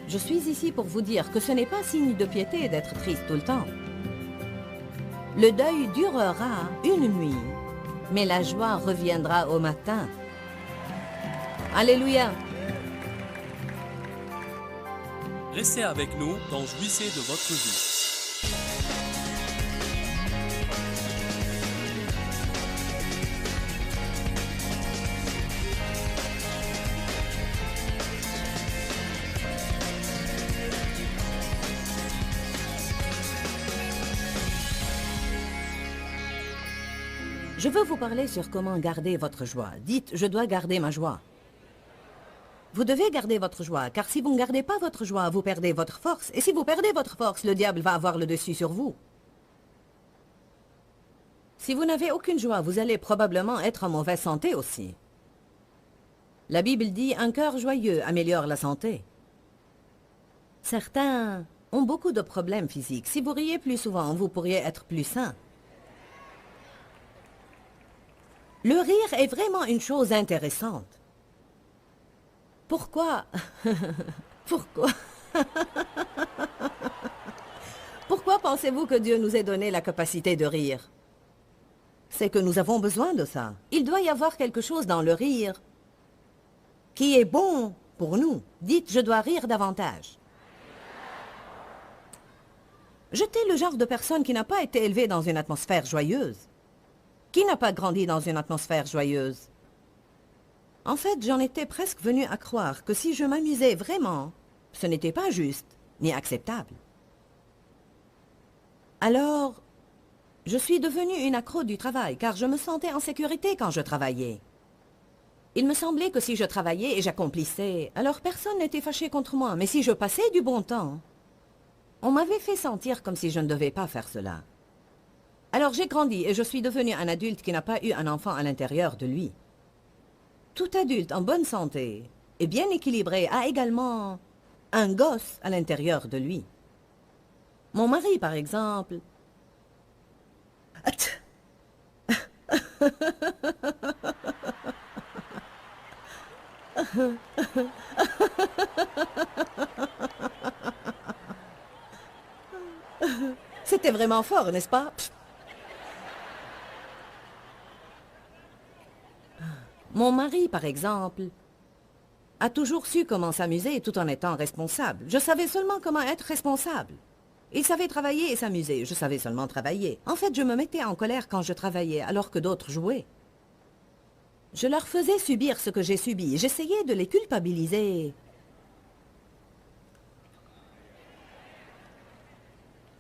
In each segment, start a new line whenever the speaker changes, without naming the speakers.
Je suis ici pour vous dire que ce n'est pas signe de piété d'être triste tout le temps. Le deuil durera une nuit, mais la joie reviendra au matin. Alléluia!
Restez avec nous dans Jouissez de votre vie.
Je veux vous parler sur comment garder votre joie. Dites, je dois garder ma joie. Vous devez garder votre joie, car si vous ne gardez pas votre joie, vous perdez votre force. Et si vous perdez votre force, le diable va avoir le dessus sur vous. Si vous n'avez aucune joie, vous allez probablement être en mauvaise santé aussi. La Bible dit, un cœur joyeux améliore la santé. Certains ont beaucoup de problèmes physiques. Si vous riez plus souvent, vous pourriez être plus sain. Le rire est vraiment une chose intéressante. Pourquoi? Pourquoi? Pourquoi pensez-vous que Dieu nous ait donné la capacité de rire? C'est que nous avons besoin de ça. Il doit y avoir quelque chose dans le rire qui est bon pour nous. Dites, je dois rire davantage. J'étais le genre de personne qui n'a pas été élevée dans une atmosphère joyeuse. Qui n'a pas grandi dans une atmosphère joyeuse? En fait, j'en étais presque venue à croire que si je m'amusais vraiment, ce n'était pas juste ni acceptable. Alors, je suis devenue une accro du travail, car je me sentais en sécurité quand je travaillais. Il me semblait que si je travaillais et j'accomplissais, alors personne n'était fâché contre moi. Mais si je passais du bon temps, on m'avait fait sentir comme si je ne devais pas faire cela. Alors j'ai grandi et je suis devenu un adulte qui n'a pas eu un enfant à l'intérieur de lui. Tout adulte en bonne santé et bien équilibré a également un gosse à l'intérieur de lui. Mon mari, par exemple... C'était vraiment fort, n'est-ce pas? Mon mari, par exemple, a toujours su comment s'amuser tout en étant responsable. Je savais seulement comment être responsable. Il savait travailler et s'amuser. Je savais seulement travailler. En fait, je me mettais en colère quand je travaillais, alors que d'autres jouaient. Je leur faisais subir ce que j'ai subi. J'essayais de les culpabiliser.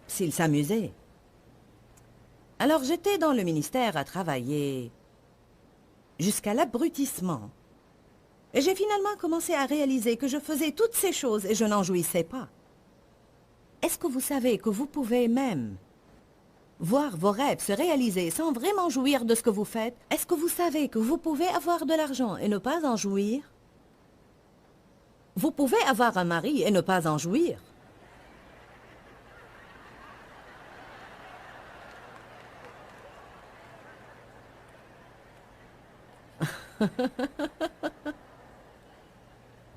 S'ils s'amusaient. Alors j'étais dans le ministère à travailler jusqu'à l'abrutissement. Et j'ai finalement commencé à réaliser que je faisais toutes ces choses et je n'en jouissais pas. Est-ce que vous savez que vous pouvez même voir vos rêves se réaliser sans vraiment jouir de ce que vous faites? Est-ce que vous savez que vous pouvez avoir de l'argent et ne pas en jouir? Vous pouvez avoir un mari et ne pas en jouir.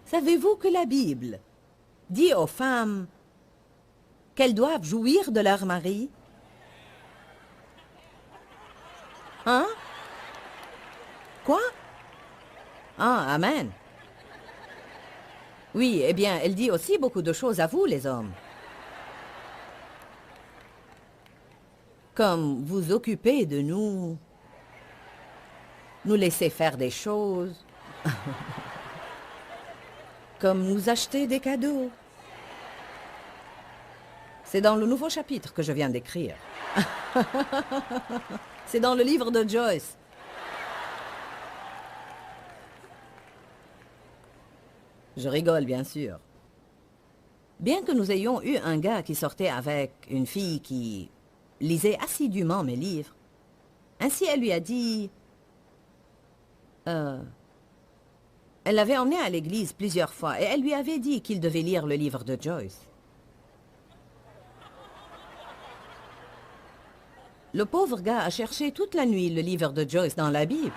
Savez-vous que la Bible dit aux femmes qu'elles doivent jouir de leur mari? Hein? Quoi? Ah, amen. Oui, eh bien, elle dit aussi beaucoup de choses à vous, les hommes. Comme vous occuper de nous, nous laisser faire des choses, comme nous acheter des cadeaux. C'est dans le nouveau chapitre que je viens d'écrire. C'est dans le livre de Joyce. Je rigole, bien sûr. Bien que nous ayons eu un gars qui sortait avec une fille qui lisait assidûment mes livres, ainsi elle lui a dit... Elle l'avait emmené à l'église plusieurs fois et elle lui avait dit qu'il devait lire le livre de Joyce. Le pauvre gars a cherché toute la nuit le livre de Joyce dans la Bible.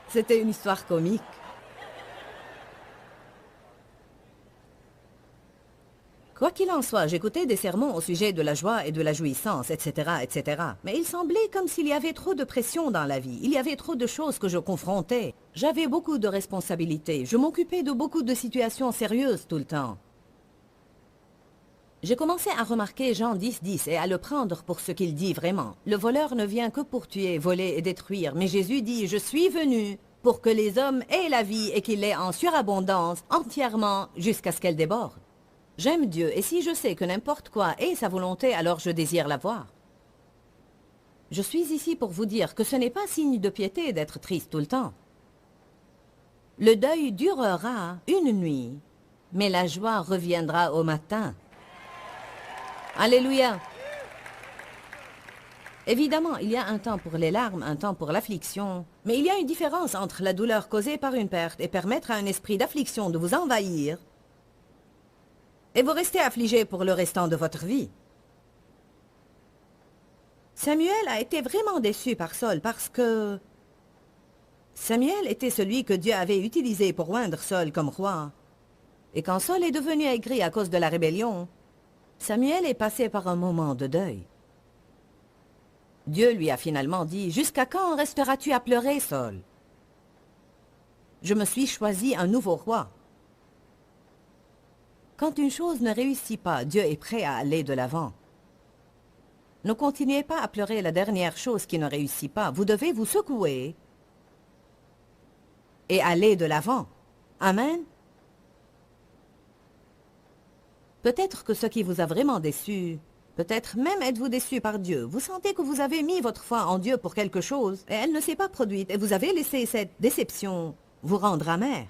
C'était une histoire comique. Quoi qu'il en soit, j'écoutais des sermons au sujet de la joie et de la jouissance, etc., etc. Mais il semblait comme s'il y avait trop de pression dans la vie. Il y avait trop de choses que je confrontais. J'avais beaucoup de responsabilités. Je m'occupais de beaucoup de situations sérieuses tout le temps. J'ai commencé à remarquer Jean 10, 10 et à le prendre pour ce qu'il dit vraiment. Le voleur ne vient que pour tuer, voler et détruire. Mais Jésus dit, je suis venu pour que les hommes aient la vie et qu'ils l'aient en surabondance, entièrement, jusqu'à ce qu'elle déborde. J'aime Dieu, et si je sais que n'importe quoi est sa volonté, alors je désire la voir. Je suis ici pour vous dire que ce n'est pas signe de piété d'être triste tout le temps. Le deuil durera une nuit, mais la joie reviendra au matin. Alléluia! Évidemment, il y a un temps pour les larmes, un temps pour l'affliction, mais il y a une différence entre la douleur causée par une perte et permettre à un esprit d'affliction de vous envahir et vous restez affligé pour le restant de votre vie. Samuel a été vraiment déçu par Saul parce que Samuel était celui que Dieu avait utilisé pour oindre Saul comme roi. Et quand Saul est devenu aigri à cause de la rébellion, Samuel est passé par un moment de deuil. Dieu lui a finalement dit, « Jusqu'à quand resteras-tu à pleurer, Saul? Je me suis choisi un nouveau roi. » Quand une chose ne réussit pas, Dieu est prêt à aller de l'avant. Ne continuez pas à pleurer la dernière chose qui ne réussit pas. Vous devez vous secouer et aller de l'avant. Amen. Peut-être que ce qui vous a vraiment déçu, peut-être même êtes-vous déçu par Dieu. Vous sentez que vous avez mis votre foi en Dieu pour quelque chose et elle ne s'est pas produite et vous avez laissé cette déception vous rendre amer.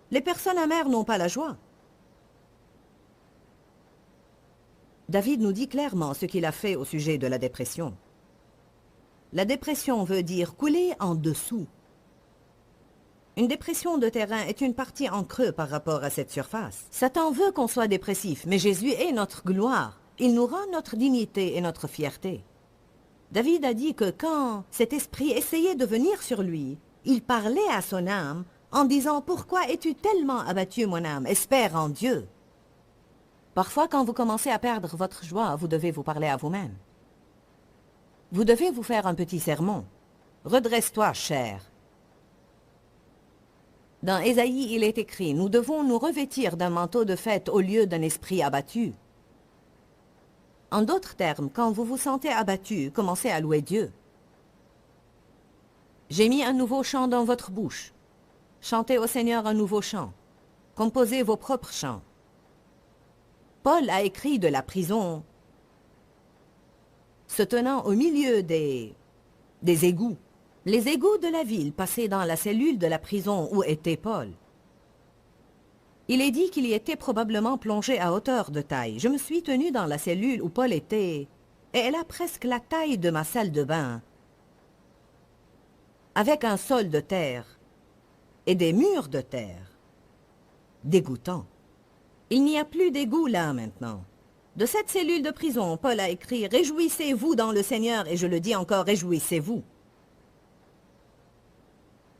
Les personnes amères n'ont pas la joie. David nous dit clairement ce qu'il a fait au sujet de la dépression. La dépression veut dire couler en dessous. Une dépression de terrain est une partie en creux par rapport à cette surface. Satan veut qu'on soit dépressif, mais Jésus est notre gloire. Il nous rend notre dignité et notre fierté. David a dit que quand cet esprit essayait de venir sur lui, il parlait à son âme en disant « Pourquoi es-tu tellement abattu, mon âme? Espère en Dieu. » Parfois, quand vous commencez à perdre votre joie, vous devez vous parler à vous-même. Vous devez vous faire un petit sermon. Redresse-toi, cher. Dans Ésaïe, il est écrit, nous devons nous revêtir d'un manteau de fête au lieu d'un esprit abattu. En d'autres termes, quand vous vous sentez abattu, commencez à louer Dieu. J'ai mis un nouveau chant dans votre bouche. Chantez au Seigneur un nouveau chant. Composez vos propres chants. Paul a écrit de la prison, se tenant au milieu des égouts. Les égouts de la ville passaient dans la cellule de la prison où était Paul. Il est dit qu'il y était probablement plongé à hauteur de taille. Je me suis tenu dans la cellule où Paul était, et elle a presque la taille de ma salle de bain, avec un sol de terre et des murs de terre. Dégoûtant. Il n'y a plus d'égout là maintenant. De cette cellule de prison, Paul a écrit « Réjouissez-vous dans le Seigneur » et je le dis encore « Réjouissez-vous ».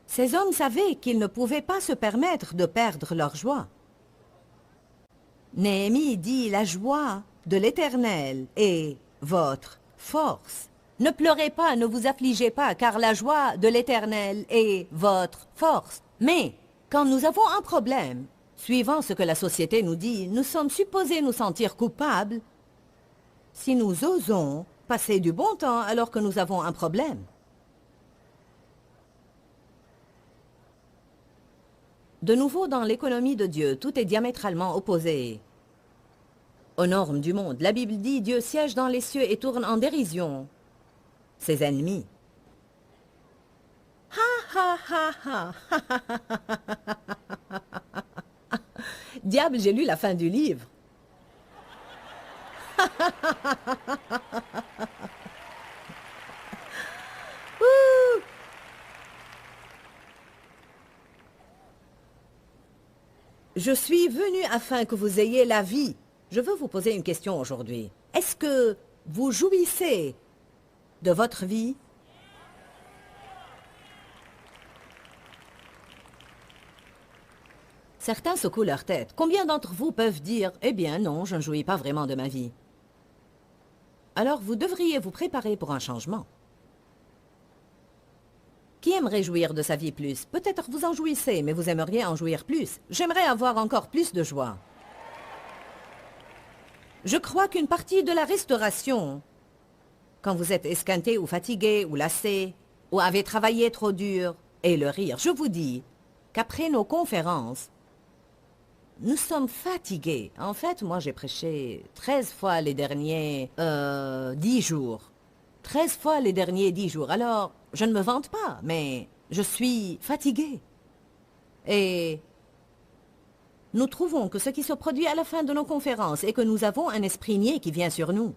Ces hommes savaient qu'ils ne pouvaient pas se permettre de perdre leur joie. Néhémie dit « La joie de l'Éternel est votre force ». Ne pleurez pas, ne vous affligez pas, car la joie de l'Éternel est votre force. Mais quand nous avons un problème, suivant ce que la société nous dit, nous sommes supposés nous sentir coupables si nous osons passer du bon temps alors que nous avons un problème. De nouveau, dans l'économie de Dieu, tout est diamétralement opposé aux normes du monde. La Bible dit « Dieu siège dans les cieux et tourne en dérision ses ennemis. » Ha ha ha ha. Diable, j'ai lu la fin du livre. Je suis venu afin que vous ayez la vie. Je veux vous poser une question aujourd'hui. Est-ce que vous jouissez de votre vie? Certains secouent leur tête. Combien d'entre vous peuvent dire « Eh bien non, je ne jouis pas vraiment de ma vie ». Alors vous devriez vous préparer pour un changement. Qui aimerait jouir de sa vie plus? Peut-être vous en jouissez, mais vous aimeriez en jouir plus. J'aimerais avoir encore plus de joie. Je crois qu'une partie de la restauration, quand vous êtes esquinté ou fatigué ou lassé, ou avez travaillé trop dur, est le rire. Je vous dis qu'après nos conférences, nous sommes fatigués. En fait, moi j'ai prêché 13 fois les derniers 10 jours. 13 fois les derniers 10 jours. Alors, je ne me vante pas, mais je suis fatiguée. Et nous trouvons que ce qui se produit à la fin de nos conférences est que nous avons un esprit niais qui vient sur nous.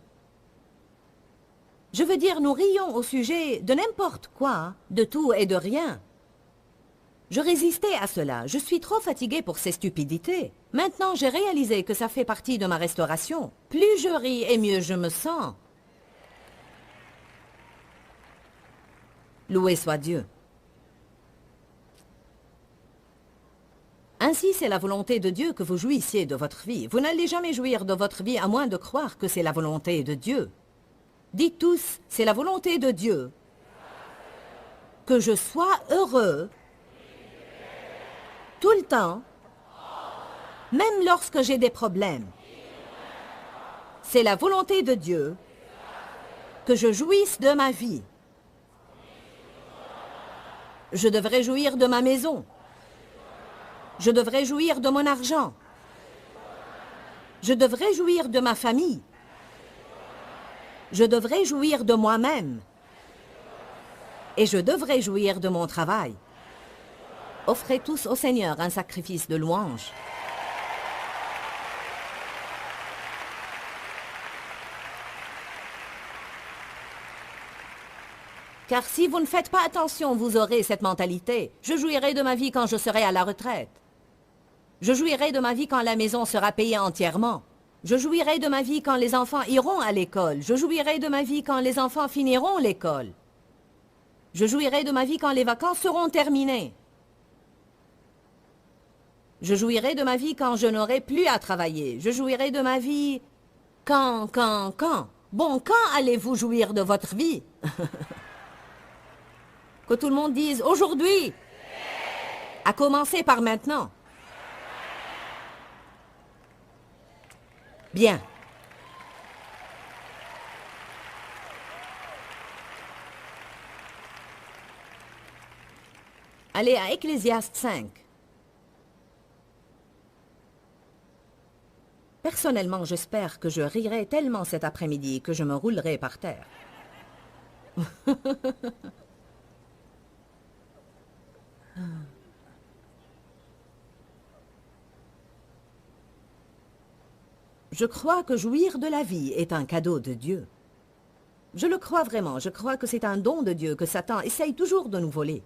Je veux dire, nous rions au sujet de n'importe quoi, de tout et de rien. Je résistais à cela. Je suis trop fatiguée pour ces stupidités. Maintenant, j'ai réalisé que ça fait partie de ma restauration. Plus je ris et mieux je me sens. Loué soit Dieu. Ainsi, c'est la volonté de Dieu que vous jouissiez de votre vie. Vous n'allez jamais jouir de votre vie à moins de croire que c'est la volonté de Dieu. Dites tous, c'est la volonté de Dieu que je sois heureux tout le temps, même lorsque j'ai des problèmes. C'est la volonté de Dieu que je jouisse de ma vie. Je devrais jouir de ma maison. Je devrais jouir de mon argent. Je devrais jouir de ma famille. Je devrais jouir de moi-même. Et je devrais jouir de mon travail. Offrez tous au Seigneur un sacrifice de louange. Car si vous ne faites pas attention, vous aurez cette mentalité. Je jouirai de ma vie quand je serai à la retraite. Je jouirai de ma vie quand la maison sera payée entièrement. Je jouirai de ma vie quand les enfants iront à l'école. Je jouirai de ma vie quand les enfants finiront l'école. Je jouirai de ma vie quand les vacances seront terminées. Je jouirai de ma vie quand je n'aurai plus à travailler. Je jouirai de ma vie quand. Bon, quand allez-vous jouir de votre vie? Que tout le monde dise aujourd'hui. À commencer par maintenant. Bien. Allez à Ecclésiaste 5. Personnellement, j'espère que je rirai tellement cet après-midi que je me roulerai par terre. Je crois que jouir de la vie est un cadeau de Dieu. Je le crois vraiment, je crois que c'est un don de Dieu que Satan essaye toujours de nous voler.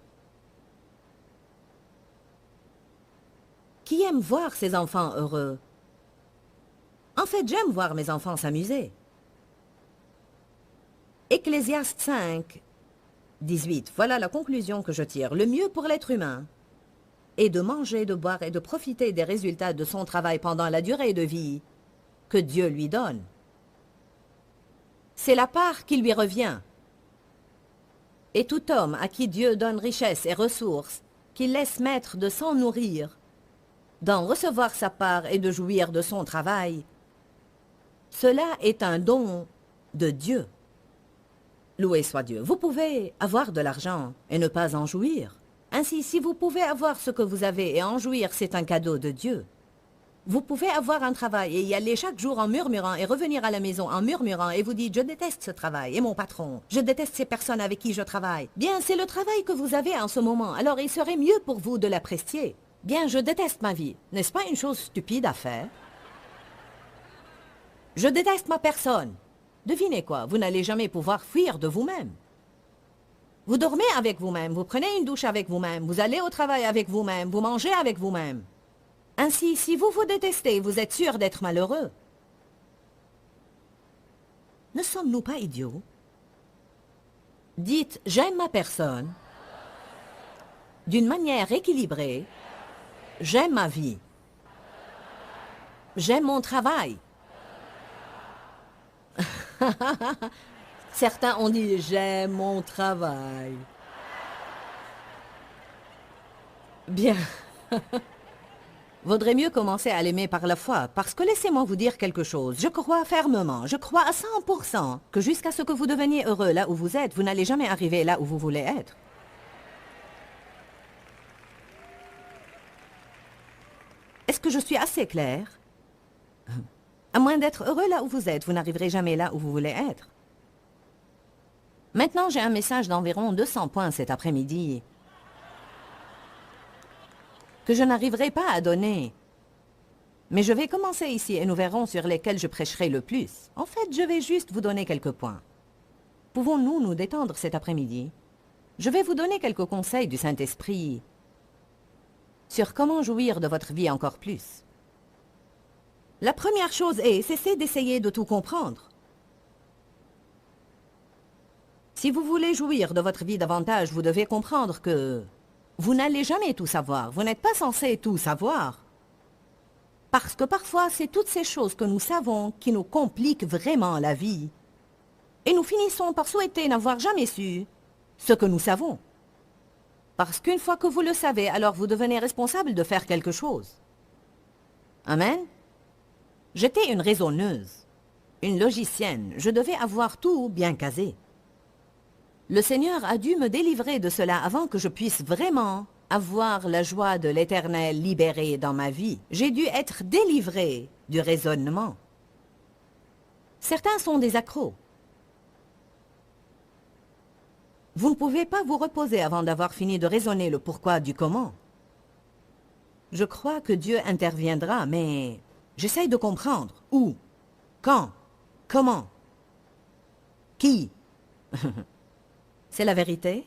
Qui aime voir ses enfants heureux? En fait, j'aime voir mes enfants s'amuser. Ecclésiaste 5, 18. Voilà la conclusion que je tire. Le mieux pour l'être humain est de manger, de boire et de profiter des résultats de son travail pendant la durée de vie que Dieu lui donne. C'est la part qui lui revient. Et tout homme à qui Dieu donne richesse et ressources, qu'il laisse maître de s'en nourrir, d'en recevoir sa part et de jouir de son travail, cela est un don de Dieu. Loué soit Dieu. Vous pouvez avoir de l'argent et ne pas en jouir. Ainsi, si vous pouvez avoir ce que vous avez et en jouir, c'est un cadeau de Dieu. Vous pouvez avoir un travail et y aller chaque jour en murmurant et revenir à la maison en murmurant et vous dites « Je déteste ce travail et mon patron. Je déteste ces personnes avec qui je travaille. » Bien, c'est le travail que vous avez en ce moment, alors il serait mieux pour vous de l'apprécier. Bien, je déteste ma vie. N'est-ce pas une chose stupide à faire? Je déteste ma personne. Devinez quoi, vous n'allez jamais pouvoir fuir de vous-même. Vous dormez avec vous-même, vous prenez une douche avec vous-même, vous allez au travail avec vous-même, vous mangez avec vous-même. Ainsi, si vous vous détestez, vous êtes sûr d'être malheureux. Ne sommes-nous pas idiots? Dites « J'aime ma personne » d'une manière équilibrée. J'aime ma vie. J'aime mon travail. Certains ont dit « j'aime mon travail ». Bien. Vaudrait mieux commencer à l'aimer par la foi, parce que laissez-moi vous dire quelque chose. Je crois fermement, je crois à 100% que jusqu'à ce que vous deveniez heureux là où vous êtes, vous n'allez jamais arriver là où vous voulez être. Est-ce que je suis assez claire? À moins d'être heureux là où vous êtes, vous n'arriverez jamais là où vous voulez être. Maintenant, j'ai un message d'environ 200 points cet après-midi que je n'arriverai pas à donner. Mais je vais commencer ici et nous verrons sur lesquels je prêcherai le plus. En fait, je vais juste vous donner quelques points. Pouvons-nous nous détendre cet après-midi? Je vais vous donner quelques conseils du Saint-Esprit sur comment jouir de votre vie encore plus. La première chose est, cessez d'essayer de tout comprendre. Si vous voulez jouir de votre vie davantage, vous devez comprendre que vous n'allez jamais tout savoir. Vous n'êtes pas censé tout savoir. Parce que parfois, c'est toutes ces choses que nous savons qui nous compliquent vraiment la vie. Et nous finissons par souhaiter n'avoir jamais su ce que nous savons. Parce qu'une fois que vous le savez, alors vous devenez responsable de faire quelque chose. Amen. J'étais une raisonneuse, une logicienne. Je devais avoir tout bien casé. Le Seigneur a dû me délivrer de cela avant que je puisse vraiment avoir la joie de l'Éternel libérée dans ma vie. J'ai dû être délivré du raisonnement. Certains sont des accros. Vous ne pouvez pas vous reposer avant d'avoir fini de raisonner le pourquoi du comment. Je crois que Dieu interviendra, mais j'essaye de comprendre où, quand, comment, qui. C'est la vérité?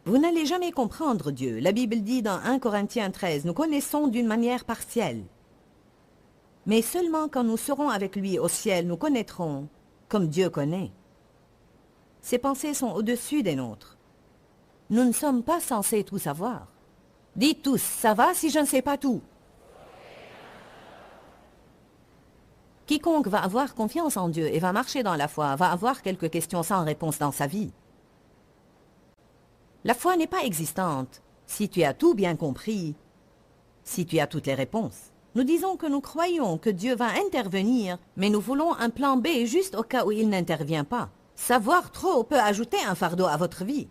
Vous n'allez jamais comprendre Dieu. La Bible dit dans 1 Corinthiens 13, nous connaissons d'une manière partielle. Mais seulement quand nous serons avec lui au ciel, nous connaîtrons comme Dieu connaît. Ses pensées sont au-dessus des nôtres. Nous ne sommes pas censés tout savoir. Dites tous, ça va si je ne sais pas tout? Quiconque va avoir confiance en Dieu et va marcher dans la foi va avoir quelques questions sans réponse dans sa vie. La foi n'est pas existante si tu as tout bien compris, si tu as toutes les réponses. Nous disons que nous croyons que Dieu va intervenir, mais nous voulons un plan B juste au cas où il n'intervient pas. Savoir trop peut ajouter un fardeau à votre vie.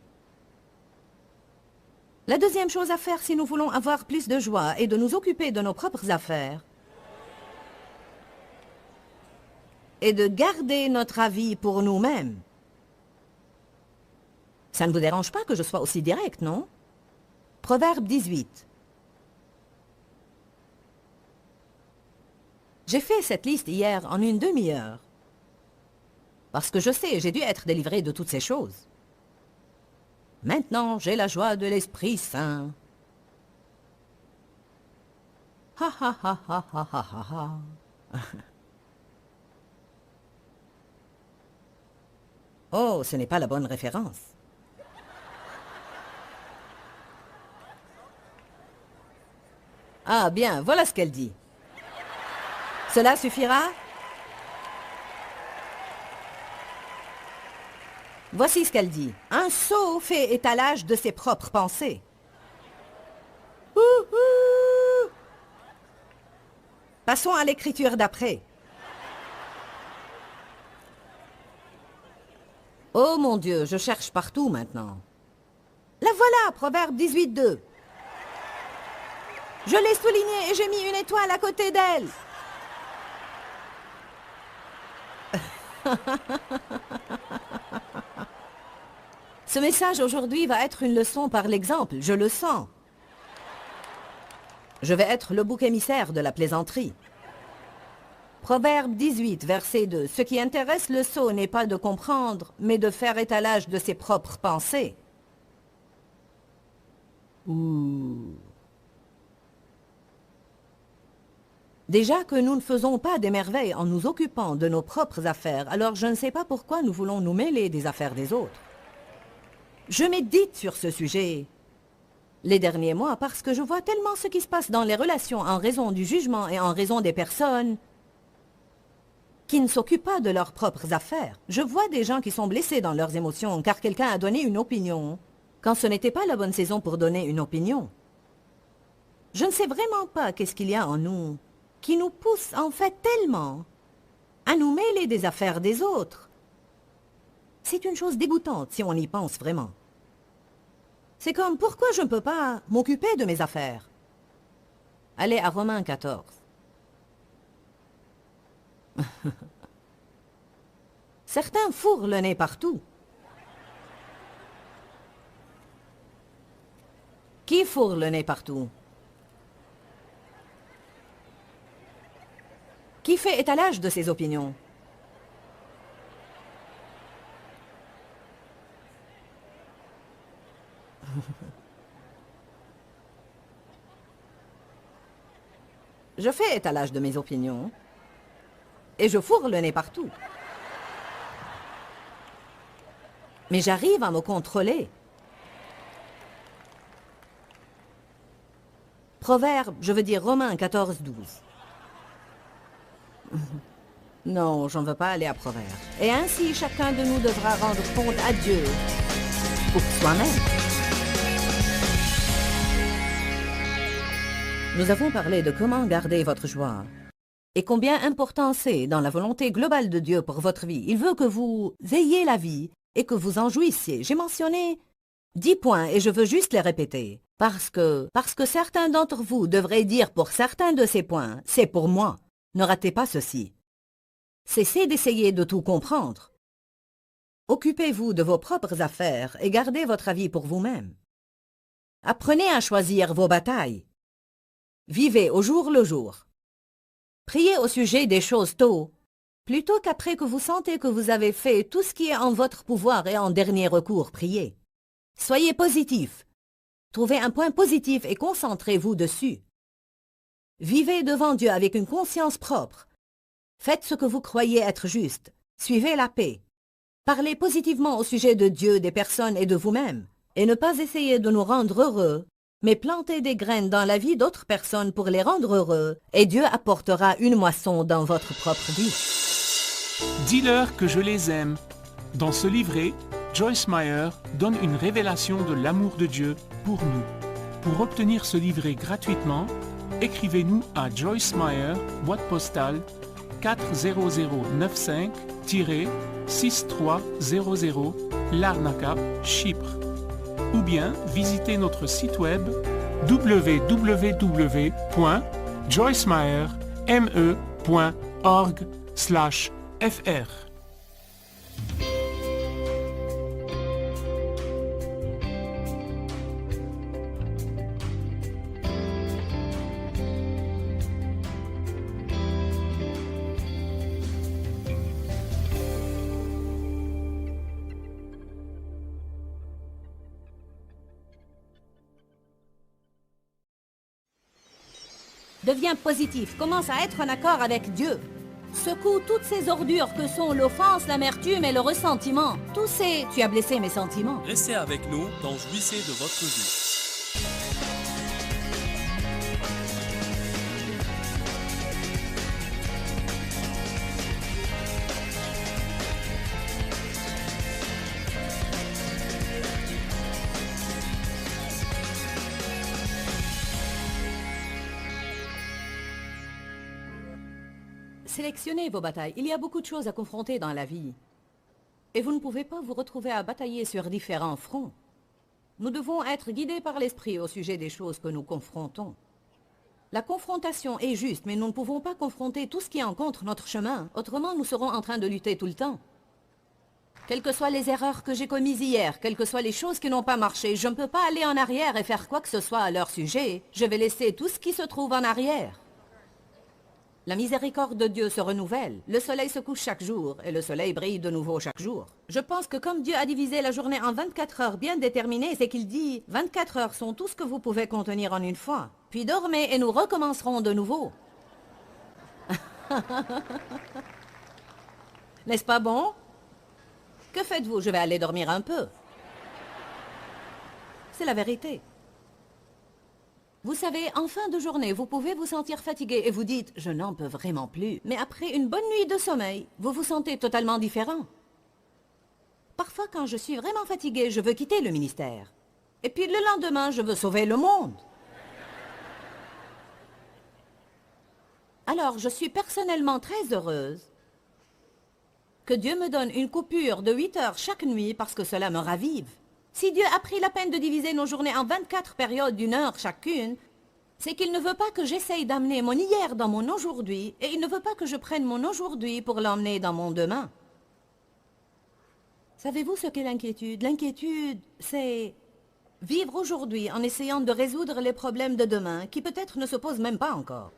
La deuxième chose à faire si nous voulons avoir plus de joie est de nous occuper de nos propres affaires et de garder notre avis pour nous-mêmes. Ça ne vous dérange pas que je sois aussi direct, non? Proverbe 18. J'ai fait cette liste hier en une demi-heure. Parce que je sais, j'ai dû être délivré de toutes ces choses. Maintenant, j'ai la joie de l'Esprit Saint. Ha ha ha ha ha ha ha ha. Oh, ce n'est pas la bonne référence. Ah bien, voilà ce qu'elle dit. Cela suffira? Voici ce qu'elle dit. Un sot fait étalage de ses propres pensées. Ouhou! Passons à l'écriture d'après. Oh mon Dieu, je cherche partout maintenant. La voilà, Proverbe 18:2. Je l'ai soulignée et j'ai mis une étoile à côté d'elle. Ce message aujourd'hui va être une leçon par l'exemple, je le sens. Je vais être le bouc émissaire de la plaisanterie. Proverbe 18, verset 2. Ce qui intéresse le sot n'est pas de comprendre, mais de faire étalage de ses propres pensées. Ouh. Déjà que nous ne faisons pas des merveilles en nous occupant de nos propres affaires, alors je ne sais pas pourquoi nous voulons nous mêler des affaires des autres. Je médite sur ce sujet. les derniers mois parce que je vois tellement ce qui se passe dans les relations en raison du jugement et en raison des personnes qui ne s'occupent pas de leurs propres affaires. Je vois des gens qui sont blessés dans leurs émotions car quelqu'un a donné une opinion quand ce n'était pas la bonne saison pour donner une opinion. Je ne sais vraiment pas qu'est-ce qu'il y a en nous qui nous pousse en fait tellement à nous mêler des affaires des autres. C'est une chose dégoûtante si on y pense vraiment. C'est comme, pourquoi je ne peux pas m'occuper de mes affaires? Allez à Romains 14. Certains fourrent le nez partout. Qui fourre le nez partout? Qui fait étalage de ses opinions? Je fais étalage de mes opinions et je fourre le nez partout. Mais j'arrive à me contrôler. Proverbe, je veux dire Romains 14, 12. Non, je ne veux pas aller à Proverbe. Et ainsi, chacun de nous devra rendre compte à Dieu pour soi-même. Nous avons parlé de comment garder votre joie et combien important c'est dans la volonté globale de Dieu pour votre vie. Il veut que vous ayez la vie et que vous en jouissiez. J'ai mentionné 10 points et je veux juste les répéter. Parce que certains d'entre vous devraient dire pour certains de ces points, c'est pour moi. Ne ratez pas ceci. Cessez d'essayer de tout comprendre. Occupez-vous de vos propres affaires et gardez votre avis pour vous-même. Apprenez à choisir vos batailles. Vivez au jour le jour. Priez au sujet des choses tôt, plutôt qu'après que vous sentez que vous avez fait tout ce qui est en votre pouvoir et en dernier recours, priez. Soyez positif. Trouvez un point positif et concentrez-vous dessus. Vivez devant Dieu avec une conscience propre. Faites ce que vous croyez être juste. Suivez la paix. Parlez positivement au sujet de Dieu, des personnes et de vous-même. Et ne pas essayer de nous rendre heureux, mais plantez des graines dans la vie d'autres personnes pour les rendre heureux, et Dieu apportera une moisson dans votre propre vie.
Dis-leur que je les aime. Dans ce livret, Joyce Meyer donne une révélation de l'amour de Dieu pour nous. Pour obtenir ce livret gratuitement, écrivez-nous à Joyce Meyer, boîte postale 40095-6300 Larnaca, Chypre. Ou bien visitez notre site web www.joycemeyer.org/fr.
Deviens positif, commence à être en accord avec Dieu. Secoue toutes ces ordures que sont l'offense, l'amertume et le ressentiment. Tous ces... Tu as blessé mes sentiments.
Restez avec nous dans Jouissez de votre vie.
Sélectionnez vos batailles. Il y a beaucoup de choses à confronter dans la vie. Et vous ne pouvez pas vous retrouver à batailler sur différents fronts. Nous devons être guidés par l'esprit au sujet des choses que nous confrontons. La confrontation est juste, mais nous ne pouvons pas confronter tout ce qui rencontre notre chemin. Autrement, nous serons en train de lutter tout le temps. Quelles que soient les erreurs que j'ai commises hier, quelles que soient les choses qui n'ont pas marché, je ne peux pas aller en arrière et faire quoi que ce soit à leur sujet. Je vais laisser tout ce qui se trouve en arrière. La miséricorde de Dieu se renouvelle. Le soleil se couche chaque jour et le soleil brille de nouveau chaque jour. Je pense que comme Dieu a divisé la journée en 24 heures bien déterminées, c'est qu'il dit 24 heures sont tout ce que vous pouvez contenir en une fois. Puis dormez et nous recommencerons de nouveau. N'est-ce pas bon? Que faites-vous? Je vais aller dormir un peu. C'est la vérité. Vous savez, en fin de journée, vous pouvez vous sentir fatigué et vous dites « je n'en peux vraiment plus ». Mais après une bonne nuit de sommeil, vous vous sentez totalement différent. Parfois, quand je suis vraiment fatiguée, je veux quitter le ministère. Et puis le lendemain, je veux sauver le monde. Alors, je suis personnellement très heureuse que Dieu me donne une coupure de 8 heures chaque nuit parce que cela me ravive. Si Dieu a pris la peine de diviser nos journées en 24 périodes d'1 heure chacune, c'est qu'il ne veut pas que j'essaye d'amener mon hier dans mon aujourd'hui et il ne veut pas que je prenne mon aujourd'hui pour l'emmener dans mon demain. Savez-vous ce qu'est l'inquiétude? L'inquiétude, c'est vivre aujourd'hui en essayant de résoudre les problèmes de demain qui peut-être ne se posent même pas encore.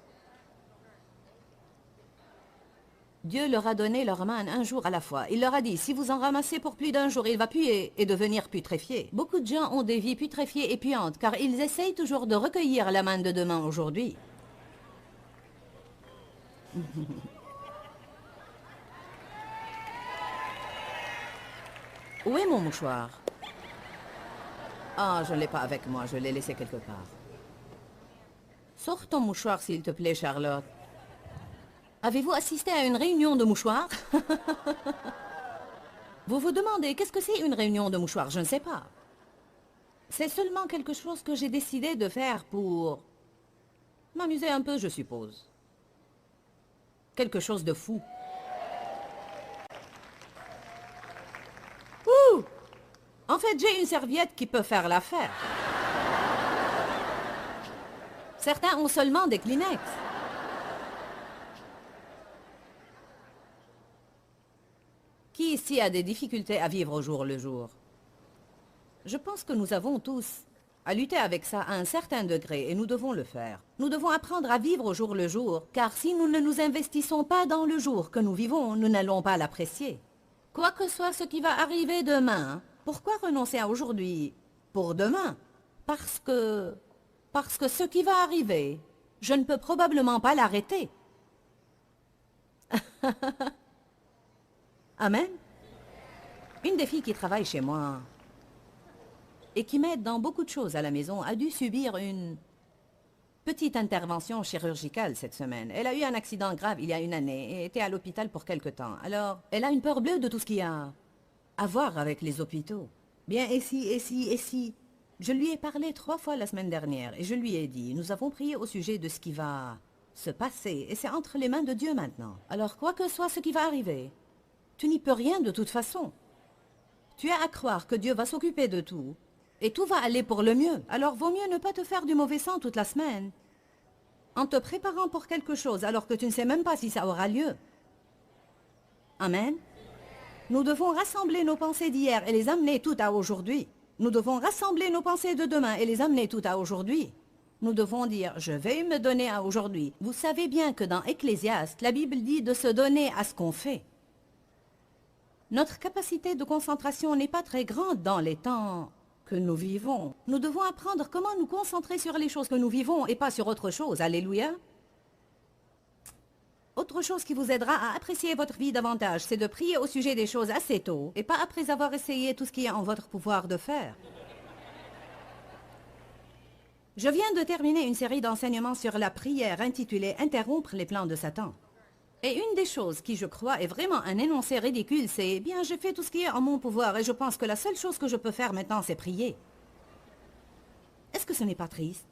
Dieu leur a donné leur manne un jour à la fois. Il leur a dit, si vous en ramassez pour plus d'un jour, il va puer et devenir putréfié. Beaucoup de gens ont des vies putréfiées et puantes, car ils essayent toujours de recueillir la manne de demain aujourd'hui. Où est mon mouchoir? Ah, je ne l'ai pas avec moi, je l'ai laissé quelque part. Sors ton mouchoir, s'il te plaît, Charlotte. Avez-vous assisté à une réunion de mouchoirs? Vous vous demandez, qu'est-ce que c'est une réunion de mouchoirs? Je ne sais pas. C'est seulement quelque chose que j'ai décidé de faire pour m'amuser un peu, je suppose. Quelque chose de fou. Ouh! En fait, j'ai une serviette qui peut faire l'affaire. Certains ont seulement des Kleenex. Qui ici a des difficultés à vivre au jour le jour? Je pense que nous avons tous à lutter avec ça à un certain degré et nous devons le faire. Nous devons apprendre à vivre au jour le jour, car si nous ne nous investissons pas dans le jour que nous vivons, nous n'allons pas l'apprécier. Quoi que soit ce qui va arriver demain, pourquoi renoncer à aujourd'hui pour demain? Parce que ce qui va arriver, je ne peux probablement pas l'arrêter. Amen. Une des filles qui travaille chez moi et qui m'aide dans beaucoup de choses à la maison a dû subir une petite intervention chirurgicale cette semaine. Elle a eu un accident grave il y a une année et était à l'hôpital pour quelque temps. Alors, elle a une peur bleue de tout ce qu'il y a à voir avec les hôpitaux. Bien, et si. Je lui ai parlé 3 fois la semaine dernière et je lui ai dit, nous avons prié au sujet de ce qui va se passer et c'est entre les mains de Dieu maintenant. Alors, quoi que soit ce qui va arriver, tu n'y peux rien de toute façon. Tu as à croire que Dieu va s'occuper de tout et tout va aller pour le mieux. Alors, vaut mieux ne pas te faire du mauvais sang toute la semaine en te préparant pour quelque chose alors que tu ne sais même pas si ça aura lieu. Amen. Nous devons rassembler nos pensées d'hier et les amener toutes à aujourd'hui. Nous devons rassembler nos pensées de demain et les amener toutes à aujourd'hui. Nous devons dire, je vais me donner à aujourd'hui. Vous savez bien que dans Ecclésiaste, la Bible dit de se donner à ce qu'on fait. Notre capacité de concentration n'est pas très grande dans les temps que nous vivons. Nous devons apprendre comment nous concentrer sur les choses que nous vivons et pas sur autre chose. Alléluia. Autre chose qui vous aidera à apprécier votre vie davantage, c'est de prier au sujet des choses assez tôt et pas après avoir essayé tout ce qui est en votre pouvoir de faire. Je viens de terminer une série d'enseignements sur la prière intitulée « Interrompre les plans de Satan ». Et une des choses qui, je crois, est vraiment un énoncé ridicule, c'est « Bien, je fais tout ce qui est en mon pouvoir et je pense que la seule chose que je peux faire maintenant, c'est prier. » Est-ce que ce n'est pas triste?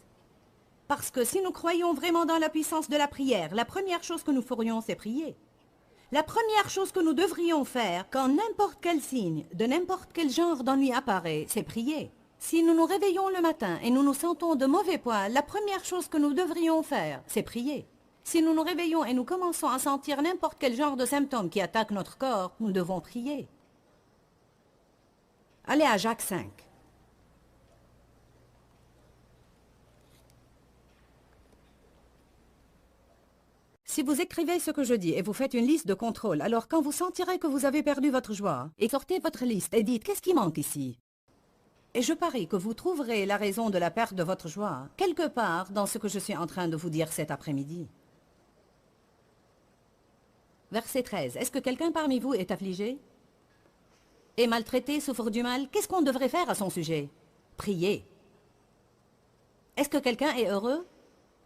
Parce que si nous croyons vraiment dans la puissance de la prière, la première chose que nous ferions, c'est prier. La première chose que nous devrions faire, quand n'importe quel signe, de n'importe quel genre d'ennui apparaît, c'est prier. Si nous nous réveillons le matin et nous nous sentons de mauvais poils, la première chose que nous devrions faire, c'est prier. Si nous nous réveillons et nous commençons à sentir n'importe quel genre de symptômes qui attaquent notre corps, nous devons prier. Allez à Jacques 5. Si vous écrivez ce que je dis et vous faites une liste de contrôle, alors quand vous sentirez que vous avez perdu votre joie, et sortez votre liste et dites « Qu'est-ce qui manque ici ?» Et je parie que vous trouverez la raison de la perte de votre joie, quelque part dans ce que je suis en train de vous dire cet après-midi. Verset 13. Est-ce que quelqu'un parmi vous est affligé? Est maltraité, souffre du mal? Qu'est-ce qu'on devrait faire à son sujet? Prier. Est-ce que quelqu'un est heureux?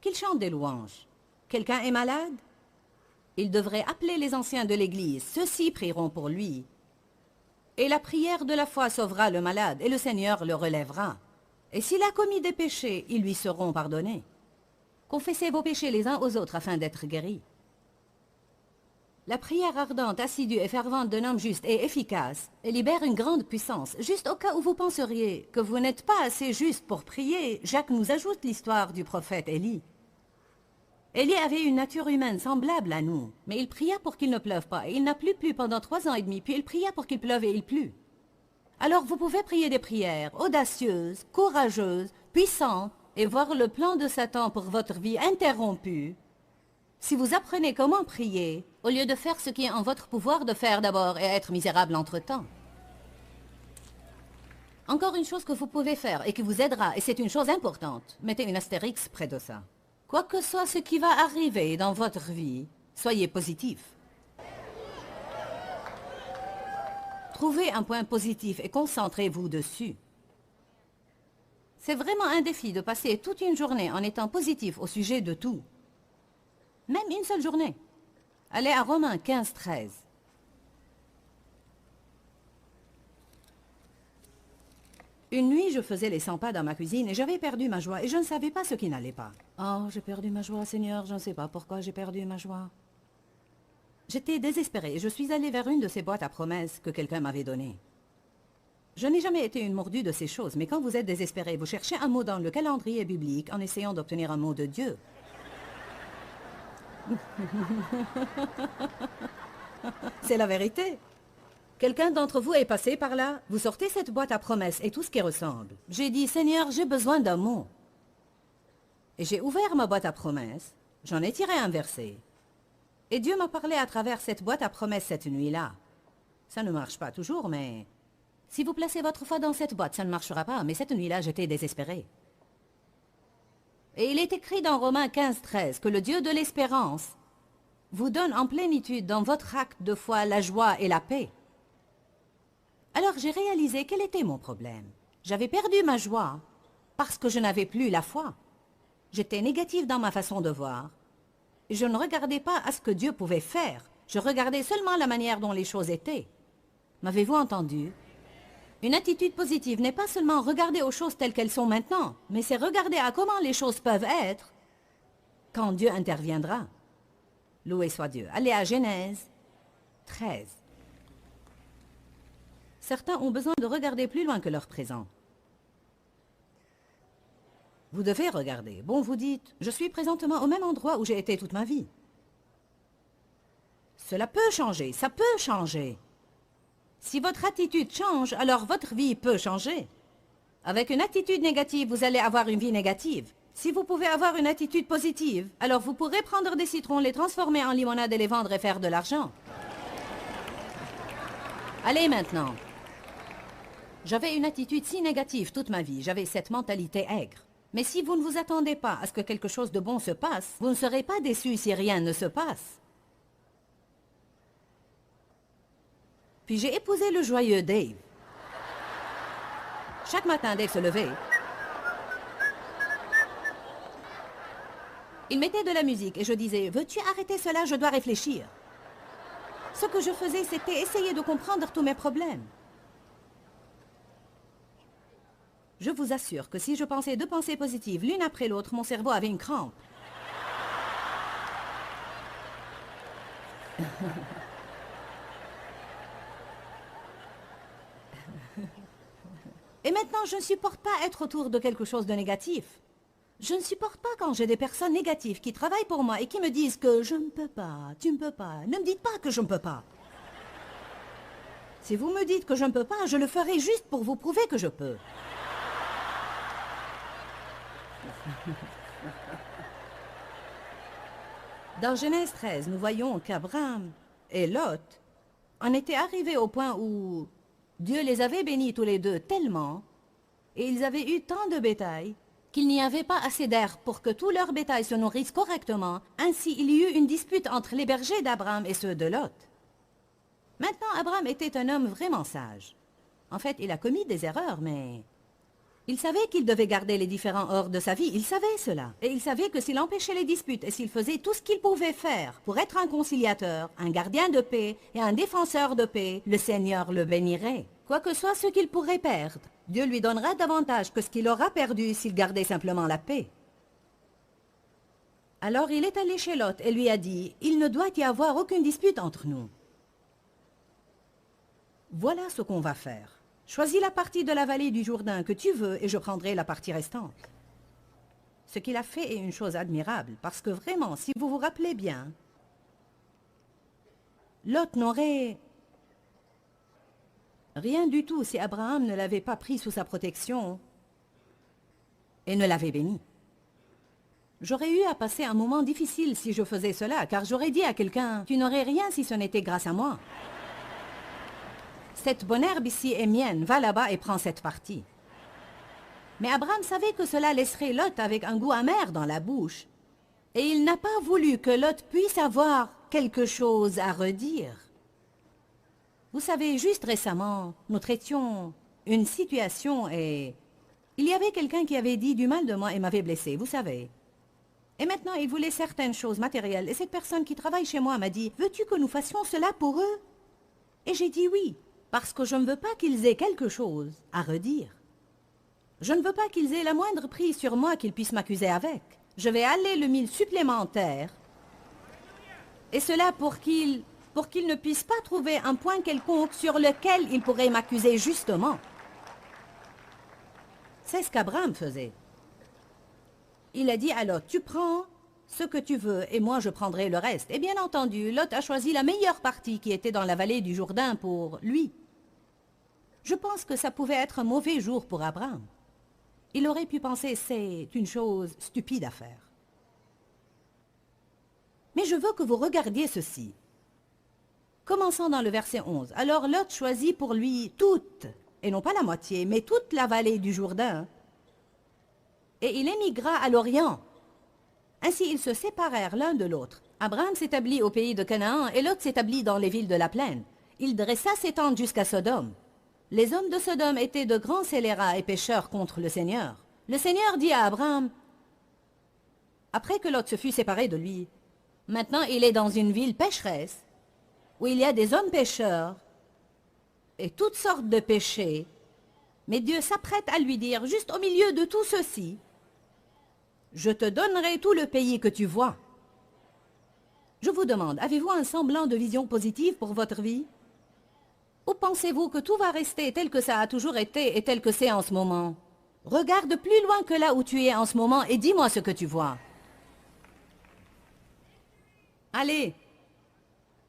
Qu'il chante des louanges. Quelqu'un est malade? Il devrait appeler les anciens de l'Église. Ceux-ci prieront pour lui. Et la prière de la foi sauvera le malade, et le Seigneur le relèvera. Et s'il a commis des péchés, ils lui seront pardonnés. Confessez vos péchés les uns aux autres afin d'être guéris. La prière ardente, assidue et fervente d'un homme juste et efficace et libère une grande puissance. Juste au cas où vous penseriez que vous n'êtes pas assez juste pour prier, Jacques nous ajoute l'histoire du prophète Élie. Élie avait une nature humaine semblable à nous, mais il pria pour qu'il ne pleuve pas, et il n'a plus plu pendant 3 ans et demi, puis il pria pour qu'il pleuve et il plut. Alors vous pouvez prier des prières audacieuses, courageuses, puissantes, et voir le plan de Satan pour votre vie interrompu. Si vous apprenez comment prier, au lieu de faire ce qui est en votre pouvoir de faire d'abord et être misérable entre-temps. Encore une chose que vous pouvez faire et qui vous aidera, et c'est une chose importante, mettez une astérix près de ça. Quoi que soit ce qui va arriver dans votre vie, soyez positif. Trouvez un point positif et concentrez-vous dessus. C'est vraiment un défi de passer toute une journée en étant positif au sujet de tout. Même une seule journée. Allez à Romains 15, 13. Une nuit, je faisais les 100 pas dans ma cuisine et j'avais perdu ma joie et je ne savais pas ce qui n'allait pas. Oh, j'ai perdu ma joie, Seigneur, je ne sais pas pourquoi j'ai perdu ma joie. J'étais désespérée et je suis allée vers une de ces boîtes à promesses que quelqu'un m'avait données. Je n'ai jamais été une mordue de ces choses, mais quand vous êtes désespéré, vous cherchez un mot dans le calendrier biblique en essayant d'obtenir un mot de Dieu. C'est la vérité. Quelqu'un d'entre vous est passé par là? Vous sortez cette boîte à promesses et tout ce qui ressemble. J'ai dit, Seigneur, j'ai besoin d'un mot. Et j'ai ouvert ma boîte à promesses, j'en ai tiré un verset. Et Dieu m'a parlé à travers cette boîte à promesses cette nuit-là. Ça ne marche pas toujours, mais... Si vous placez votre foi dans cette boîte, ça ne marchera pas, mais cette nuit-là, j'étais désespérée. Et il est écrit dans Romains 15, 13 que le Dieu de l'espérance vous donne en plénitude dans votre acte de foi la joie et la paix. Alors j'ai réalisé quel était mon problème. J'avais perdu ma joie parce que je n'avais plus la foi. J'étais négative dans ma façon de voir. Je ne regardais pas à ce que Dieu pouvait faire. Je regardais seulement la manière dont les choses étaient. M'avez-vous entendu? Une attitude positive n'est pas seulement regarder aux choses telles qu'elles sont maintenant, mais c'est regarder à comment les choses peuvent être quand Dieu interviendra. Loué soit Dieu. Allez à Genèse 13. Certains ont besoin de regarder plus loin que leur présent. Vous devez regarder. Bon, vous dites, je suis présentement au même endroit où j'ai été toute ma vie. Cela peut changer, ça peut changer. Si votre attitude change, alors votre vie peut changer. Avec une attitude négative, vous allez avoir une vie négative. Si vous pouvez avoir une attitude positive, alors vous pourrez prendre des citrons, les transformer en limonade et les vendre et faire de l'argent. Allez maintenant. J'avais une attitude si négative toute ma vie, j'avais cette mentalité aigre. Mais si vous ne vous attendez pas à ce que quelque chose de bon se passe, vous ne serez pas déçus si rien ne se passe. Puis j'ai épousé le joyeux Dave. Chaque matin, Dave se levait. Il mettait de la musique et je disais, veux-tu arrêter cela, je dois réfléchir. Ce que je faisais, c'était essayer de comprendre tous mes problèmes. Je vous assure que si je pensais 2 pensées positives l'une après l'autre, mon cerveau avait une crampe. Et maintenant, je ne supporte pas être autour de quelque chose de négatif. Je ne supporte pas quand j'ai des personnes négatives qui travaillent pour moi et qui me disent que je ne peux pas, tu ne peux pas. Ne me dites pas que je ne peux pas. Si vous me dites que je ne peux pas, je le ferai juste pour vous prouver que je peux. Dans Genèse 13, nous voyons qu'Abraham et Lot en étaient arrivés au point où Dieu les avait bénis tous les deux tellement, et ils avaient eu tant de bétail, qu'il n'y avait pas assez d'air pour que tout leur bétail se nourrisse correctement. Ainsi, il y eut une dispute entre les bergers d'Abraham et ceux de Lot. Maintenant, Abraham était un homme vraiment sage. En fait, il a commis des erreurs, mais Il savait qu'il devait garder les différends hors de sa vie, il savait cela. Et il savait que s'il empêchait les disputes et s'il faisait tout ce qu'il pouvait faire pour être un conciliateur, un gardien de paix et un défenseur de paix, le Seigneur le bénirait. Quoi que soit ce qu'il pourrait perdre, Dieu lui donnera davantage que ce qu'il aura perdu s'il gardait simplement la paix. Alors il est allé chez Lot et lui a dit, « Il ne doit y avoir aucune dispute entre nous. Voilà ce qu'on va faire. Choisis la partie de la vallée du Jourdain que tu veux et je prendrai la partie restante. » Ce qu'il a fait est une chose admirable, parce que vraiment, si vous vous rappelez bien, Lot n'aurait rien du tout si Abraham ne l'avait pas pris sous sa protection et ne l'avait béni. J'aurais eu à passer un moment difficile si je faisais cela, car j'aurais dit à quelqu'un, « Tu n'aurais rien si ce n'était grâce à moi. Cette bonne herbe ici est mienne, va là-bas et prends cette partie. » Mais Abraham savait que cela laisserait Lot avec un goût amer dans la bouche. Et il n'a pas voulu que Lot puisse avoir quelque chose à redire. Vous savez, juste récemment, nous traitions une situation et il y avait quelqu'un qui avait dit du mal de moi et m'avait blessé, vous savez. Et maintenant, il voulait certaines choses matérielles. Et cette personne qui travaille chez moi m'a dit, « Veux-tu que nous fassions cela pour eux ?» Et j'ai dit oui, parce que je ne veux pas qu'ils aient quelque chose à redire. Je ne veux pas qu'ils aient la moindre prise sur moi qu'ils puissent m'accuser avec. Je vais aller le 1000 supplémentaire. Et cela pour qu'ils ne puissent pas trouver un point quelconque sur lequel ils pourraient m'accuser justement. C'est ce qu'Abraham faisait. Il a dit à Lot, tu prends ce que tu veux et moi je prendrai le reste. Et bien entendu, Lot a choisi la meilleure partie qui était dans la vallée du Jourdain pour lui. Je pense que ça pouvait être un mauvais jour pour Abraham. Il aurait pu penser, c'est une chose stupide à faire. Mais je veux que vous regardiez ceci. Commençons dans le verset 11. Alors Lot choisit pour lui toute, et non pas la moitié, mais toute la vallée du Jourdain. Et il émigra à l'Orient. Ainsi ils se séparèrent l'un de l'autre. Abraham s'établit au pays de Canaan et Lot s'établit dans les villes de la plaine. Il dressa ses tentes jusqu'à Sodome. Les hommes de Sodome étaient de grands scélérats et pécheurs contre le Seigneur. Le Seigneur dit à Abraham, après que Lot se fut séparé de lui, maintenant il est dans une ville pécheresse, où il y a des hommes pécheurs et toutes sortes de péchés, mais Dieu s'apprête à lui dire, juste au milieu de tout ceci, je te donnerai tout le pays que tu vois. Je vous demande, avez-vous un semblant de vision positive pour votre vie? Ou pensez-vous que tout va rester tel que ça a toujours été et tel que c'est en ce moment? Regarde plus loin que là où tu es en ce moment et dis-moi ce que tu vois. Allez.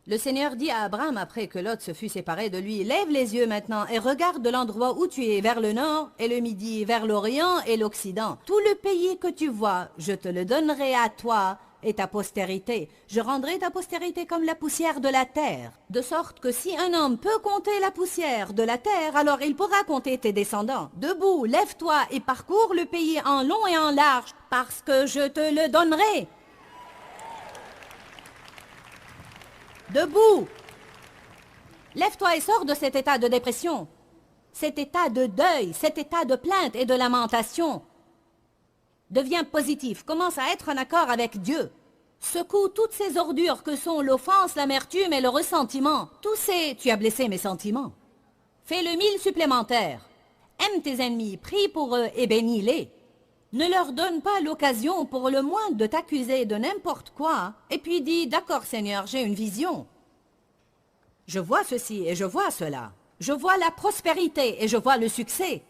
Le Seigneur dit à Abraham après que Lot se fut séparé de lui, lève les yeux maintenant et regarde de l'endroit où tu es, vers le nord et le midi, vers l'Orient et l'Occident. Tout le pays que tu vois, je te le donnerai à toi et ta postérité. Je rendrai ta postérité comme la poussière de la terre, de sorte que si un homme peut compter la poussière de la terre, alors il pourra compter tes descendants. Debout, lève-toi et parcours le pays en long et en large, parce que je te le donnerai. Debout! Lève-toi et sors de cet état de dépression, cet état de deuil, cet état de plainte et de lamentation. Deviens positif, commence à être en accord avec Dieu. Secoue toutes ces ordures que sont l'offense, l'amertume et le ressentiment. Tous ces... Tu as blessé mes sentiments. Fais le 1000 supplémentaires. Aime tes ennemis, prie pour eux et bénis-les. Ne leur donne pas l'occasion pour le moins de t'accuser de n'importe quoi, et puis dis, d'accord Seigneur, j'ai une vision. Je vois ceci et je vois cela. Je vois la prospérité et je vois le succès.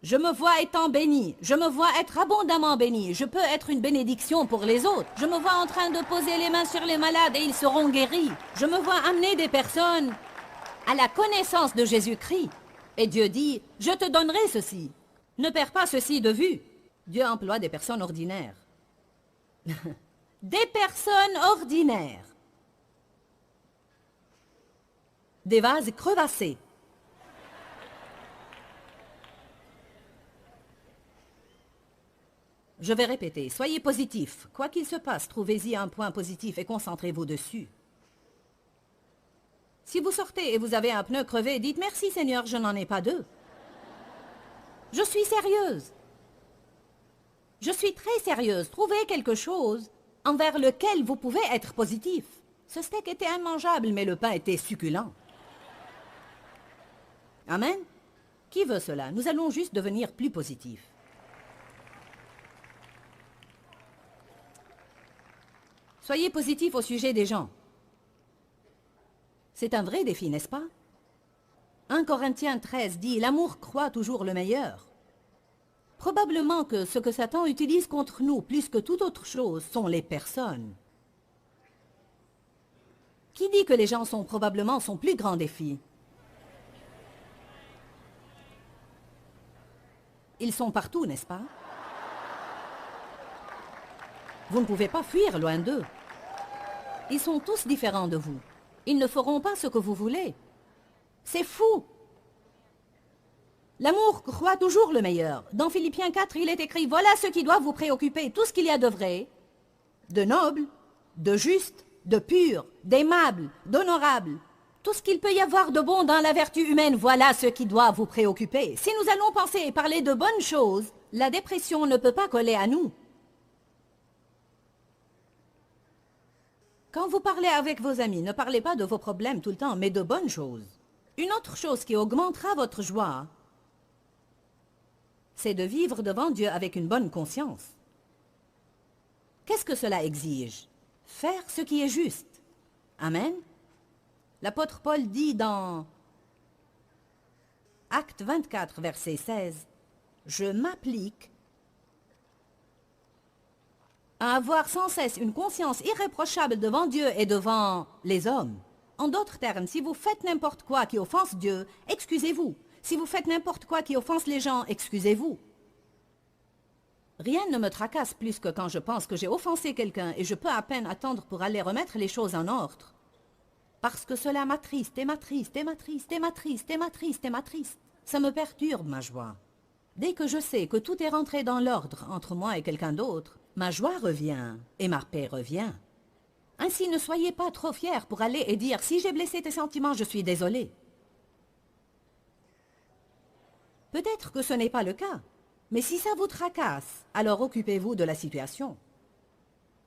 Je me vois étant béni, je me vois être abondamment béni, je peux être une bénédiction pour les autres. Je me vois en train de poser les mains sur les malades et ils seront guéris. Je me vois amener des personnes à la connaissance de Jésus-Christ. Et Dieu dit, je te donnerai ceci. Ne perds pas ceci de vue. Dieu emploie des personnes ordinaires. Des personnes ordinaires. Des vases crevassés. Je vais répéter, soyez positif. Quoi qu'il se passe, trouvez-y un point positif et concentrez-vous dessus. Si vous sortez et vous avez un pneu crevé, dites merci Seigneur, je n'en ai pas deux. Je suis sérieuse. Je suis très sérieuse. Trouvez quelque chose envers lequel vous pouvez être positif. Ce steak était immangeable, mais le pain était succulent. Amen. Qui veut cela? Nous allons juste devenir plus positifs. Soyez positif au sujet des gens. C'est un vrai défi, n'est-ce pas? 1 Corinthiens 13 dit « L'amour croit toujours le meilleur ». Probablement que ce que Satan utilise contre nous, plus que toute autre chose, sont les personnes. Qui dit que les gens sont probablement son plus grand défi? Ils sont partout, n'est-ce pas? Vous ne pouvez pas fuir loin d'eux. Ils sont tous différents de vous. Ils ne feront pas ce que vous voulez. C'est fou! L'amour croit toujours le meilleur. Dans Philippiens 4, il est écrit « Voilà ce qui doit vous préoccuper, tout ce qu'il y a de vrai, de noble, de juste, de pur, d'aimable, d'honorable. Tout ce qu'il peut y avoir de bon dans la vertu humaine, voilà ce qui doit vous préoccuper. Si nous allons penser et parler de bonnes choses, la dépression ne peut pas coller à nous. Quand vous parlez avec vos amis, ne parlez pas de vos problèmes tout le temps, mais de bonnes choses. Une autre chose qui augmentera votre joie, c'est de vivre devant Dieu avec une bonne conscience. Qu'est-ce que cela exige? Faire ce qui est juste. Amen. L'apôtre Paul dit dans Actes 24, verset 16, « Je m'applique à avoir sans cesse une conscience irréprochable devant Dieu et devant les hommes. » En d'autres termes, si vous faites n'importe quoi qui offense Dieu, excusez-vous. Si vous faites n'importe quoi qui offense les gens, excusez-vous. Rien ne me tracasse plus que quand je pense que j'ai offensé quelqu'un et je peux à peine attendre pour aller remettre les choses en ordre. Parce que cela m'attriste et m'attriste et m'attriste et m'attriste et m'attriste et m'attriste. Ça me perturbe ma joie. Dès que je sais que tout est rentré dans l'ordre entre moi et quelqu'un d'autre, ma joie revient et ma paix revient. Ainsi, ne soyez pas trop fiers pour aller et dire « Si j'ai blessé tes sentiments, je suis désolé. » Peut-être que ce n'est pas le cas, mais si ça vous tracasse, alors occupez-vous de la situation.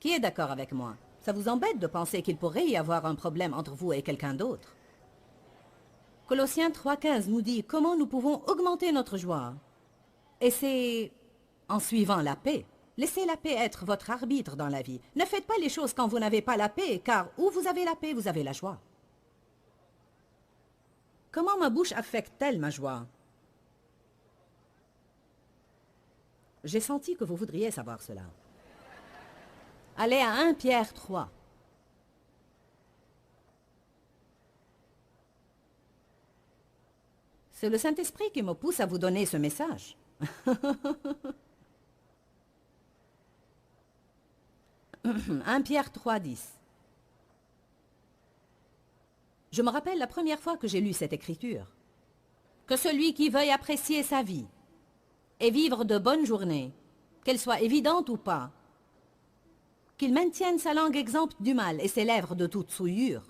Qui est d'accord avec moi? Ça vous embête de penser qu'il pourrait y avoir un problème entre vous et quelqu'un d'autre? Colossiens 3,15 nous dit comment nous pouvons augmenter notre joie. Et c'est en suivant la paix. Laissez la paix être votre arbitre dans la vie. Ne faites pas les choses quand vous n'avez pas la paix, car où vous avez la paix, vous avez la joie. Comment ma bouche affecte-t-elle ma joie? J'ai senti que vous voudriez savoir cela. Allez à 1 Pierre 3. C'est le Saint-Esprit qui me pousse à vous donner ce message. 1 Pierre 3, 10. Je me rappelle la première fois que j'ai lu cette écriture. Que celui qui veuille apprécier sa vie et vivre de bonnes journées, qu'elles soient évidentes ou pas, qu'il maintienne sa langue exempte du mal et ses lèvres de toute souillure.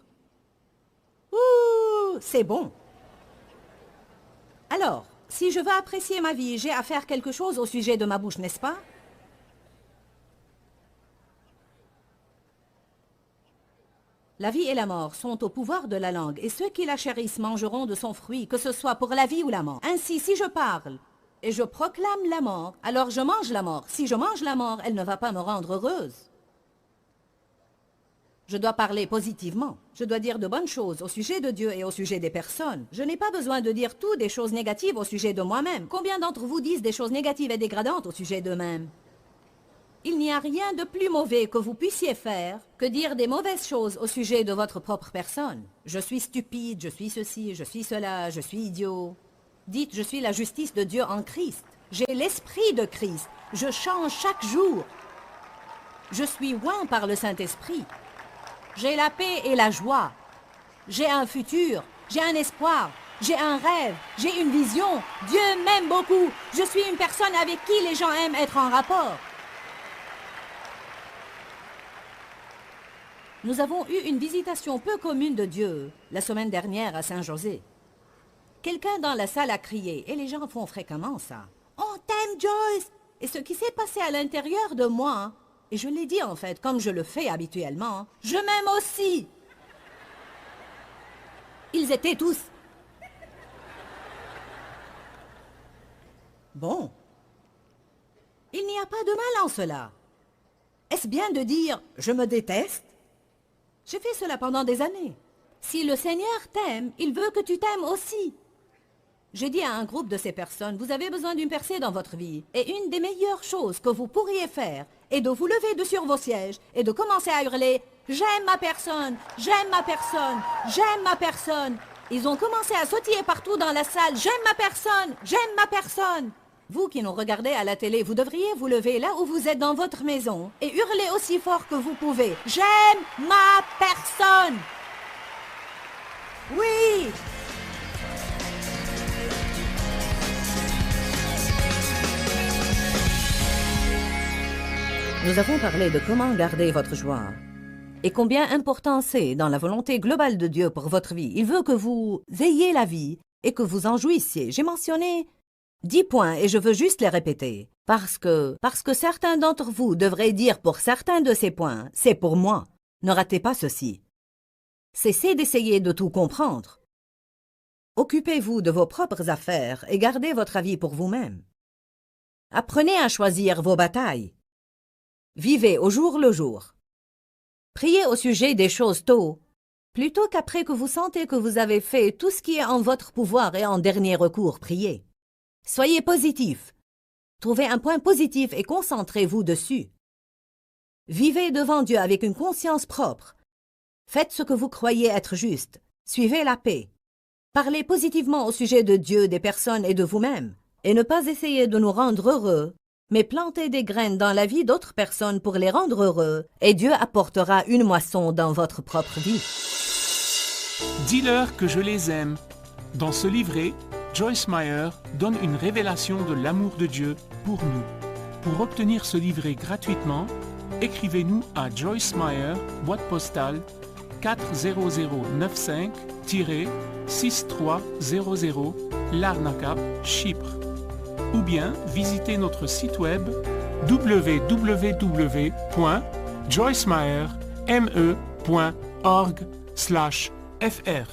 Ouh, c'est bon. Alors, si je veux apprécier ma vie, j'ai à faire quelque chose au sujet de ma bouche, n'est-ce pas? La vie et la mort sont au pouvoir de la langue, et ceux qui la chérissent mangeront de son fruit, que ce soit pour la vie ou la mort. Ainsi, si je parle et je proclame la mort, alors je mange la mort. Si je mange la mort, elle ne va pas me rendre heureuse. Je dois parler positivement. Je dois dire de bonnes choses au sujet de Dieu et au sujet des personnes. Je n'ai pas besoin de dire tout des choses négatives au sujet de moi-même. Combien d'entre vous disent des choses négatives et dégradantes au sujet d'eux-mêmes? Il n'y a rien de plus mauvais que vous puissiez faire que dire des mauvaises choses au sujet de votre propre personne. Je suis stupide, je suis ceci, je suis cela, je suis idiot. Dites, je suis la justice de Dieu en Christ. J'ai l'esprit de Christ. Je change chaque jour. Je suis oint par le Saint-Esprit. J'ai la paix et la joie. J'ai un futur, j'ai un espoir, j'ai un rêve, j'ai une vision. Dieu m'aime beaucoup. Je suis une personne avec qui les gens aiment être en rapport. Nous avons eu une visitation peu commune de Dieu la semaine dernière à Saint-José. Quelqu'un dans la salle a crié, et les gens font fréquemment ça. Joyce. Et ce qui s'est passé à l'intérieur de moi, et je l'ai dit en fait, comme je le fais habituellement, je m'aime aussi. Ils étaient tous. Bon. Il n'y a pas de mal en cela. Est-ce bien de dire « je me déteste » ? J'ai fait cela pendant des années. Si le Seigneur t'aime, il veut que tu t'aimes aussi. J'ai dit à un groupe de ces personnes, vous avez besoin d'une percée dans votre vie. Et une des meilleures choses que vous pourriez faire est de vous lever de sur vos sièges et de commencer à hurler « J'aime ma personne, j'aime ma personne, j'aime ma personne ». Ils ont commencé à sautiller partout dans la salle « J'aime ma personne, j'aime ma personne ». Vous qui nous regardez à la télé, vous devriez vous lever là où vous êtes dans votre maison et hurler aussi fort que vous pouvez « J'aime ma personne ». Oui! Nous avons parlé de comment garder votre joie et combien important c'est dans la volonté globale de Dieu pour votre vie. Il veut que vous ayez la vie et que vous en jouissiez. J'ai mentionné 10 points et je veux juste les répéter. Parce que certains d'entre vous devraient dire pour certains de ces points, c'est pour moi. Ne ratez pas ceci. Cessez d'essayer de tout comprendre. Occupez-vous de vos propres affaires et gardez votre avis pour vous-même. Apprenez à choisir vos batailles. Vivez au jour le jour. Priez au sujet des choses tôt, plutôt qu'après que vous sentez que vous avez fait tout ce qui est en votre pouvoir et en dernier recours, priez. Soyez positif. Trouvez un point positif et concentrez-vous dessus. Vivez devant Dieu avec une conscience propre. Faites ce que vous croyez être juste. Suivez la paix. Parlez positivement au sujet de Dieu, des personnes et de vous-même. Et ne pas essayer de nous rendre heureux, mais plantez des graines dans la vie d'autres personnes pour les rendre heureux, et Dieu apportera une moisson dans votre propre vie.
Dis-leur que je les aime. Dans ce livret, Joyce Meyer donne une révélation de l'amour de Dieu pour nous. Pour obtenir ce livret gratuitement, écrivez-nous à Joyce Meyer, boîte postale 40095-6300, Larnaca, Chypre. Ou bien visitez notre site web www.joycemeyer.org/fr.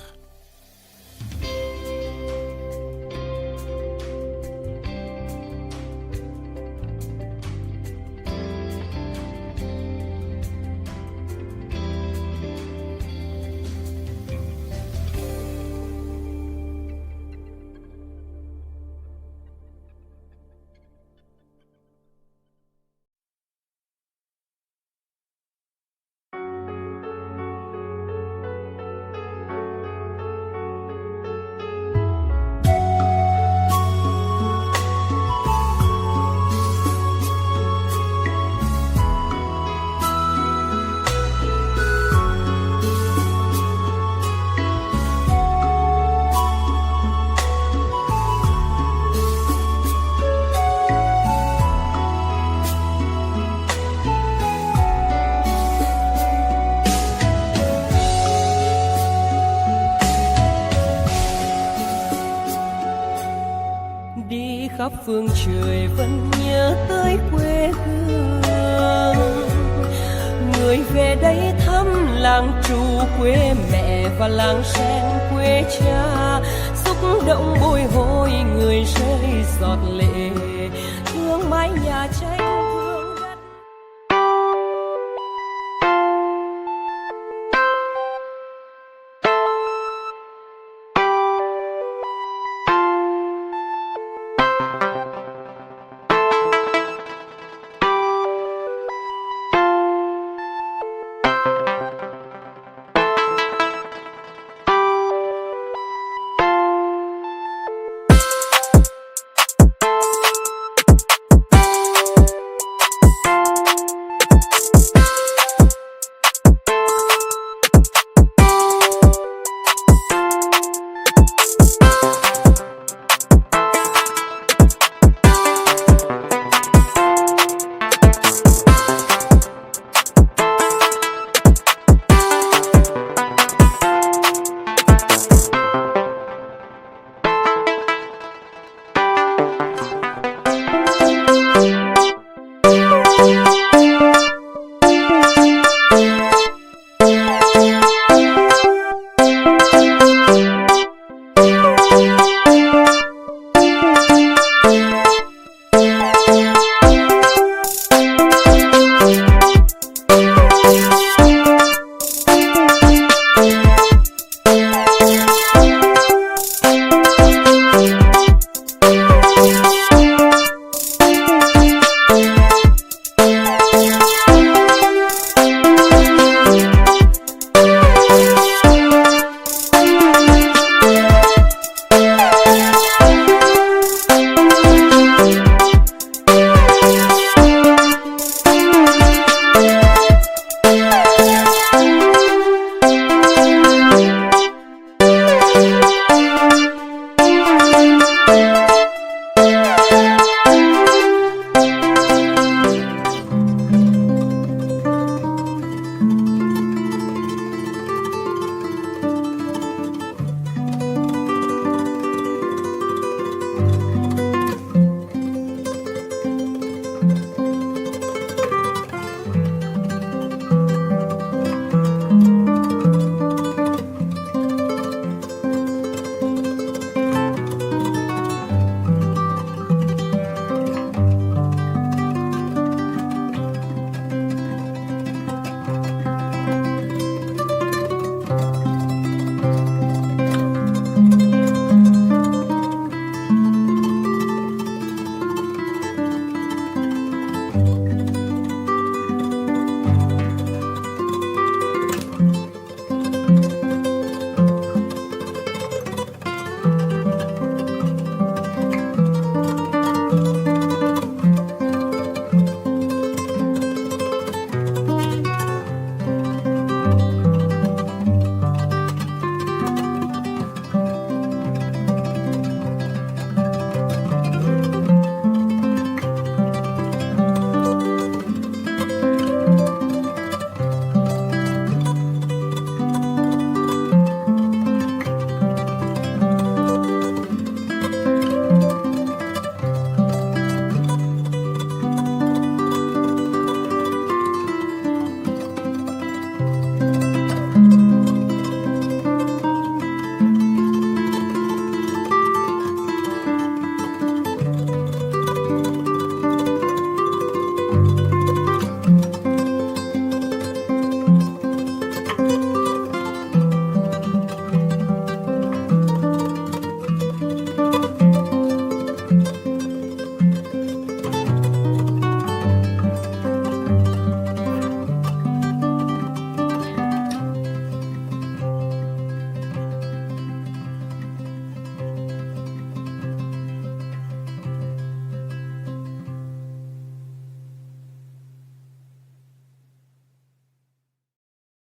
khắp phương trời vẫn nhớ tới quê hương. Người về đây thăm làng Trù quê mẹ và làng Sen quê cha, xúc động bồi hồi người rơi giọt lệ thương mái nhà tranh.